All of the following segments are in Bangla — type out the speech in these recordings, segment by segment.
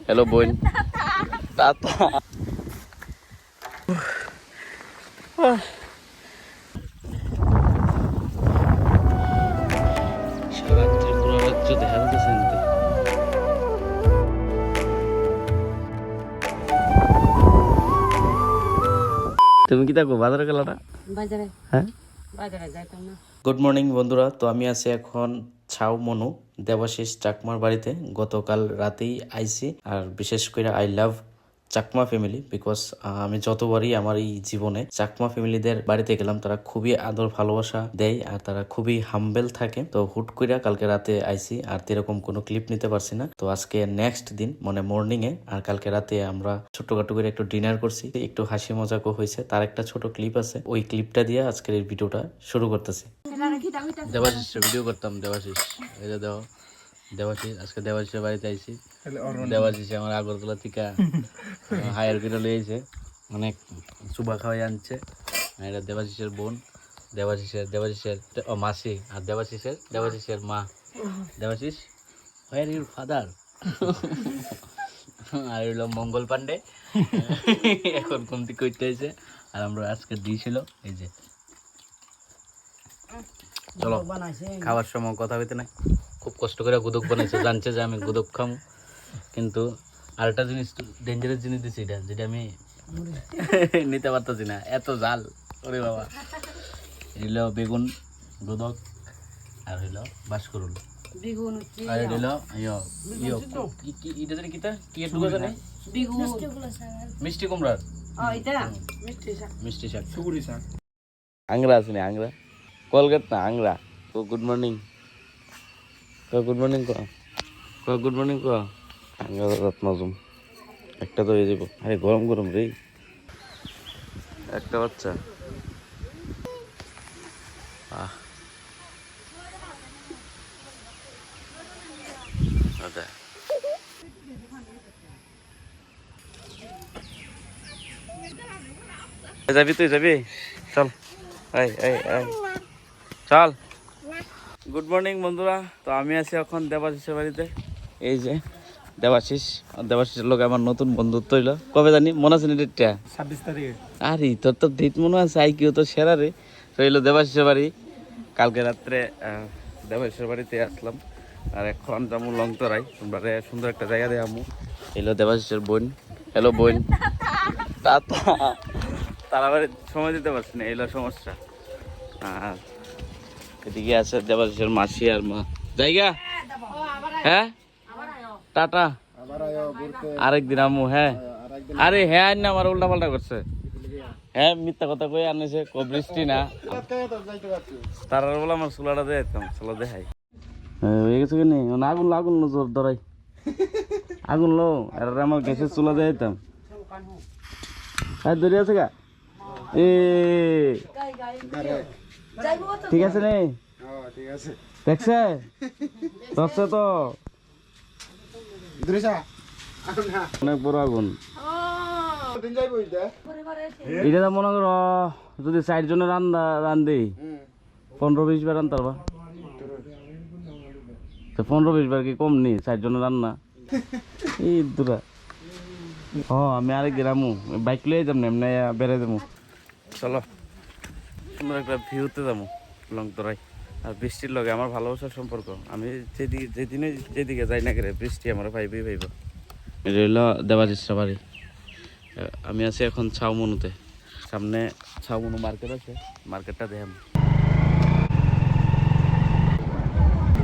হ্যালো বোন, টাটা। সারাত্রি পুরো রাজ্য দেখা যাচ্ছে। তুমি কি দেখো বাজারে গেল না? বাজারে হ্যাঁ, বাজারে যাইতাম না। গুড মর্নিং বন্ধুরা। তো আমি আছি এখন ছাউ মনু দেবাশিস চাকমার বাড়িতে। গতকাল রাতেই আইছি। আর বিশেষ করে I love Chakma family because আমি যতবারই আমার এই জীবনে চাকমা ফ্যামিলিদের বাড়িতে গেলাম, তারা খুবই আদর ভালোবাসা দেয় আর তারা খুবই হাম্বেল থাকে। তো হুট করে কালকে রাতে আইছি আর এরকম কোনো ক্লিপ নিতে পারছি না। তো আজকে নেক্সট দিন মানে মর্নিং এ আর কালকে রাতে আমরা ছোটখাটো করে একটু ডিনার করছি, একটু হাসি মজাকও হয়েছে। তার একটা ছোট ক্লিপ আছে, ওই ক্লিপটা দিয়ে আজকের এই ভিডিওটা শুরু করতেছি। দেবাশিস ভিডিও করতাম। দেবাশিস, এই যে দেখো দেবাশিস, আজকে দেবাশিসের বাড়িতে আইছি। দেবাশিস আমার আগরতলা থেকে হায়ার করে লিয়েছে, অনেক সুবা খাওয়াই আনছে। এটা দেবাশিসের বোন, দেবাশিসের মাসি, আর দেবাশিসের মা। Debashis, where your father? আর হইলো মঙ্গল পান্ডে, এখন ঘুম থেকে উঠতে হয়েছে। আর আমরা আজকে দিয়েছিল এই যে। চলো খাওয়ার সময় কথা হইতে নাই, খুব কষ্ট করে গুদক বানাইছে, জানছে যে আমি গুদক খামু। কিন্তু আরেকটা জিনিস, ডেঞ্জারাস জিনিস দিছি এটা, যেটা আমি নিতে পারতেছি না, এত জাল। ওরে বাবা, হইল বেগুন গুদক আর হইল বাসকরুল বেগুন আর হইল এটা জানি কিতা কি একটু জানি বেগুন মিষ্টি কুমড়ার এটা মিষ্টি শাক, সুগুরি শাক, আংরা আছে না, আংরা কলকাতা না, আংরা। তো good morning, good morning good morning আংরা রাত মাজুম একটা তো হয়ে যাবো। আরে গরম গরম রে, একটা বাচ্চা। যাবি তুই যাবি, চল চল। গুড মর্নিং বন্ধুরা। তো আমি আছি এখন দেবাশিসের বাড়িতে। এই যে দেবাশিসের লোক আমার নতুন বন্ধুত্ব হইলো। কবে জানি মনে আছে না ডেটটা? 26 তারিখে। আরে তোর তো ডেট মনে আছে, আই কিউ তো সেরা রে। তো হইলো দেবাশিসের বাড়ি, কালকে রাত্রে দেবাশিসের বাড়িতে আসলাম। আর এখন যাবো লংতরাই, তোমরা সুন্দর একটা জায়গা দিয়ে আমু। এলো দেবাশিসের বোন, হ্যালো বোন, টাটা। তারা বাড়ি সময় দিতে পারছি না, এলো সমস্যা। আর এদিকে আছে দেবাশিসের মাসি আর মা। জায়গা হ্যাঁ, টাটা, আরেকদিন আমু। হ্যাঁ, আরে হ্যাঁ না, আমার উল্টা পাল্টা করছে। হ্যাঁ, মিথ্যা কথা কই আনেছে, বৃষ্টি না। তারা বলে আমার চুলাটা দিয়ে যেতাম, চলো দেখাই। হয়ে গেছে কি নেই, আগুন আগুন লো, জোর ধরাই আগুন লো। আর আমার গ্যাসের চুলা দিয়ে যেতাম। হ্যাঁ, ধরে আছে গা। এ ঠিক আছে নে, দেখছে দেখছে তো অনেক বড় আগুন। এটা মনে করো যদি 4 জনের রান্ধি 15-20 বার রান্তার বা 15-20 বার কি কম নি? 4 জনের রান্না এই দূরা। আমি আরেক গ্রামু বাইক লয়ে যাম না, এমনি বেড়ে যাবো। চলো সুন্দর একটা ভিউতে যাবো লংতরাই। আর বৃষ্টির লগে আমার ভালোবাসার সম্পর্ক, আমি যেদিনে যেদিকে যাই না করে বৃষ্টি আমার ভাইবই ভাইব। এটা হইলো দেবাশিসের বাড়ি। আমি আছি এখন ছাউমনুতে, সামনে ছাউমনু মার্কেট আছে, মার্কেটটা দেখাম।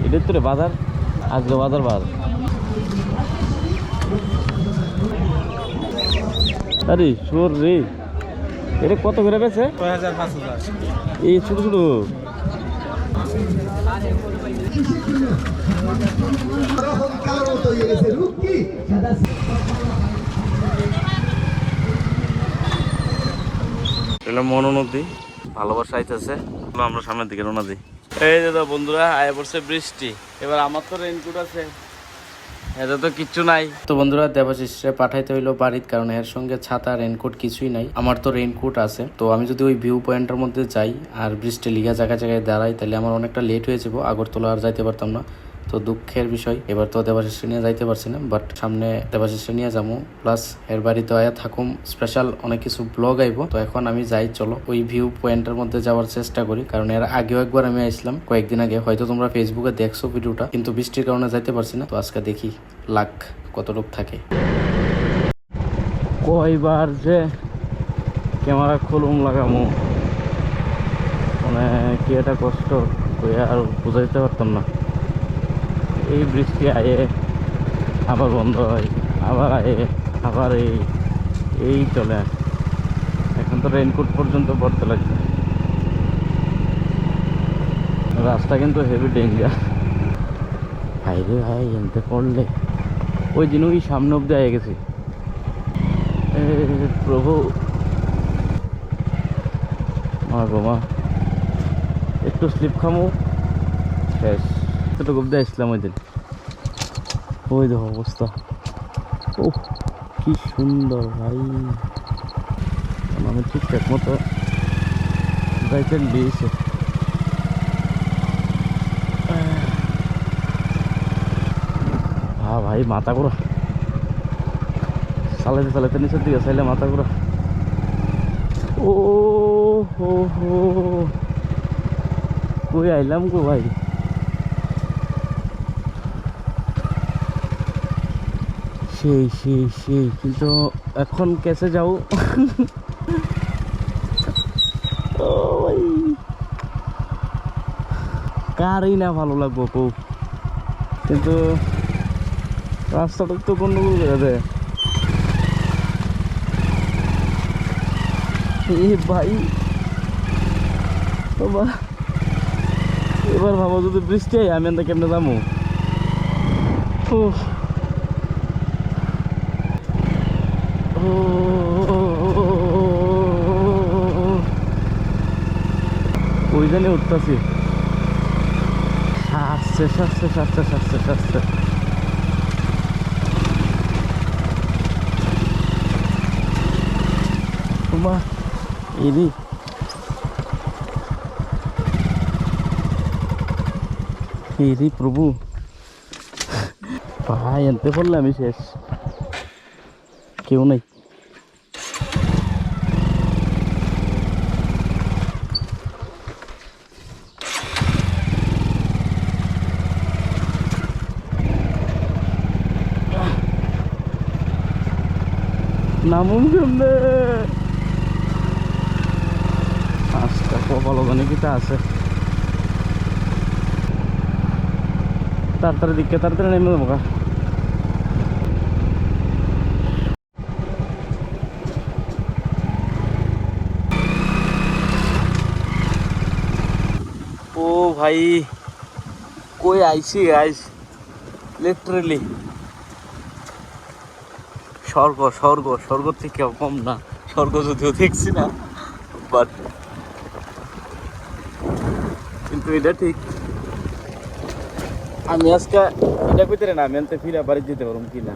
এটার তো রে বাজার, আজকে বাজার বার। আরে সোর রে, এটা কত করে বেছে? 6500। এই ছোট ছোট মনো নদী, ভালোবাসা আইতেছে। আমরা সামনের দিকে রওনা দিই। এই যে বন্ধুরা আয় পড়ছে বৃষ্টি। এবার আমার তো রেইনকোট আছে, এটা তো কিচ্ছু নাই। তো বন্ধুরা দেবাশিসে পাঠাইতে হইলো বাড়িতে, কারণ এর সঙ্গে ছাতা রেইনকোট কিছুই নাই। আমার তো রেইনকোট আছে। তো আমি যদি ওই ভিউ পয়েন্টের মধ্যে যাই আর বৃষ্টি লিগা জায়গায় জায়গায় দাঁড়াই, তাহলে আমার অনেকটা লেট হয়ে যাবো, আগরতলা আর যাইতে পারতাম না। তো দুঃখের বিষয় এবার তো দেবাশিসে নিয়ে যাইতে পারছি না, বাট সামনে দেবাশিসে নিয়ে যাবো, প্লাস এর বাড়িতে আয়া থাকুম, স্পেশাল অনেক কিছু ব্লগ আইবো। তো এখন আমি যাই, চলো ওই ভিউ পয়েন্টের মধ্যে যাওয়ার চেষ্টা করি, কারণ এর আগেও একবার আমি আসলাম কয়েকদিন আগে, হয়তো তোমরা ফেসবুকে দেখছো ভিডিওটা, কিন্তু বৃষ্টির কারণে যাইতে পারছি না। তো আজকে দেখি লাক কতটুকু থাকে। কয়বার যে ক্যামেরা খুলুম লাগামো, মানে কি একটা কষ্ট আর বুঝাইতে পারতাম না। এই বৃষ্টি আয়ে আবার বন্ধ হয়, আবার আয়ে আবার এই চলে। এখন তো রেইনকোট পর্যন্ত পড়তে লাগছে। রাস্তা কিন্তু হেভি ডেঞ্জার। ভাই রে ভাই, এনতে পড়লে ওই দিন ওই সামনে অব্দি আয়ে গেছি। প্রভু মা গো মা, একটু স্লিপ খামো, শেষ। এতটুকু অব্দি আসলাম ওই দিন। ওই দেখো অবস্থা, ও কি সুন্দর ভাই। আমি ঠিকঠাক মতো যাইতে দিয়েছে। হ্যাঁ ভাই, মাথা ঘোরা, চালাইতে চালাইতে নিচের দিকে চাইলে মাথা ঘোরা। ও হো হো, কই আইলাম গো ভাই। সেই সেই সেই, কিন্তু এখন কেসে যাও। ও ভাই, কারই না ভালো লাগবো কো, কিন্তু রাস্তাটা তো গন্ডগোল করে দেয়। ভাই এবার ভাবো যদি বৃষ্টি হয় আমি এনটা কেমনে যাবো। ওই জানে উঠতেছি, সারছে সারছে সারছে সারছে সারছে। তোমার এরি এরি প্রভু ভাই, এনতে পড়লে আমি শেষ, কেউ নাই। নামুন কেমনে, আজটা কপালো জানি কিটা আছে। তাড়াতাড়ি দিকে তাড়াতাড়ি নেমে দেবো। ও ভাই, কই আইছি গাইস, লিটারেলি স্বর্গ স্বর্গ স্বর্গ থেকে কম না। স্বর্গ যদিও দেখছি না, বাট কিন্তু এটা ঠিক। আমি আজকে এটা কইতে না, আমি আনতে ফিরে বাড়ি যেতে পারবো কিনা,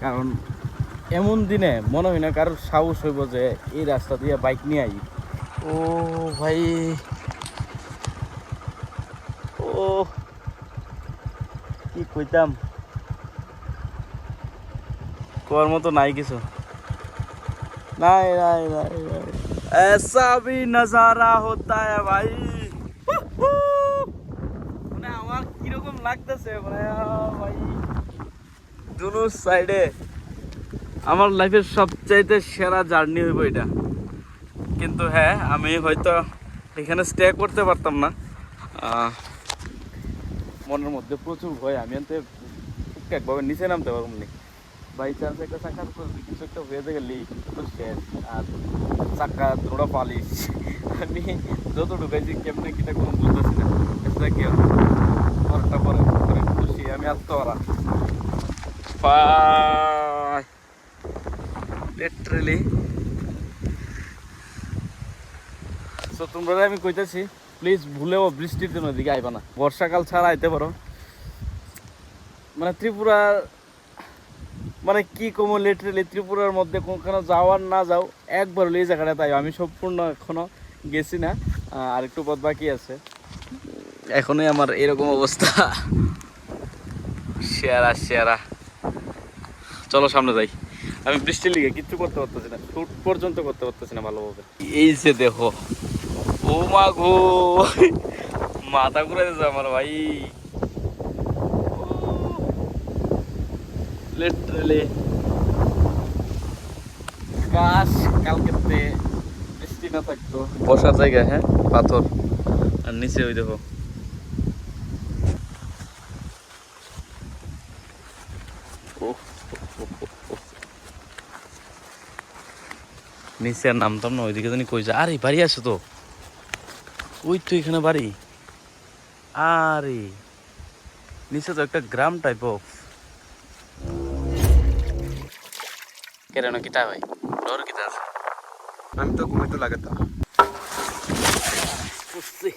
কারণ এমন দিনে মনে হয় না কারোর সাহস হইব যে এই রাস্তা দিয়ে বাইক নিয়ে আই। ও ভাই, ও কি কইতাম, কোয়ার মতো নাই কিছু, নাই নাই নাই নাই। ऐसा भी नजारा होता है भाई। মানে আমার কিরকম লাগতেছে, মানে ভাই দুনো সাইডে আমার লাইফের সবচাইতে সেরা জার্নি হইব এটা। কিন্তু হ্যাঁ, আমি হয়তো এখানে স্টে করতে পারতাম না। মনের মধ্যে প্রচুর ভয়, আমি আনতে একভাবে নিচে নামতে পারবো না। বাই চান্স একটা চাকার কিছু একটা হয়ে গেলি তো শেষ। আর চাকা দুটো পালিশ, আমি যত ঢুকাইছি কেমনে কিটা কোনো বুঝতেছি না। এটা কি পরেরটা পরে পরে খুশি আমি আত্মহারা পাই লিটারেলি। তো তোমরা আমি কইতেছি, প্লিজ ভুলেও বৃষ্টির দিনের দিকে আইবা না, বর্ষাকাল ছাড়া আইতে পারো। মানে ত্রিপুরার, মানে কি কমো, লিটারেলি ত্রিপুরার মধ্যে কোনখানে যাওয়ার না যাও, একবার হলে এই জায়গাটা তাই। আমি সম্পূর্ণ এখনো গেছি না, আর একটু পথ বাকি আছে। এখনই আমার এরকম অবস্থা। সেরা সেরা, চলো সামনে যাই। আমি বৃষ্টির লিগে কিচ্ছু করতে পারতেছি না, শুট পর্যন্ত করতে পারতেছি না ভালোভাবে। এই যে দেখো, ও মা গো, মাথা ঘুরে দিয়েছে আমার ভাই। লিটারালি কাশ কালকেতে বৃষ্টি না থাকতো। বসার জায়গা, হ্যাঁ, পাথর, আর নিচে ওই দেখো নিচে আর নামতাম না, ওইদিকে জানি কই যা। আরে বাড়ি আছে তো, ওই তো এখানে বাড়ি। আরে নিচে তো একটা গ্রাম টাইপ অফ। কেন কিটা ভাই, ডর কিটা আছে? আমি তো ঘুমাইতে লাগাতাম। বুঝছি।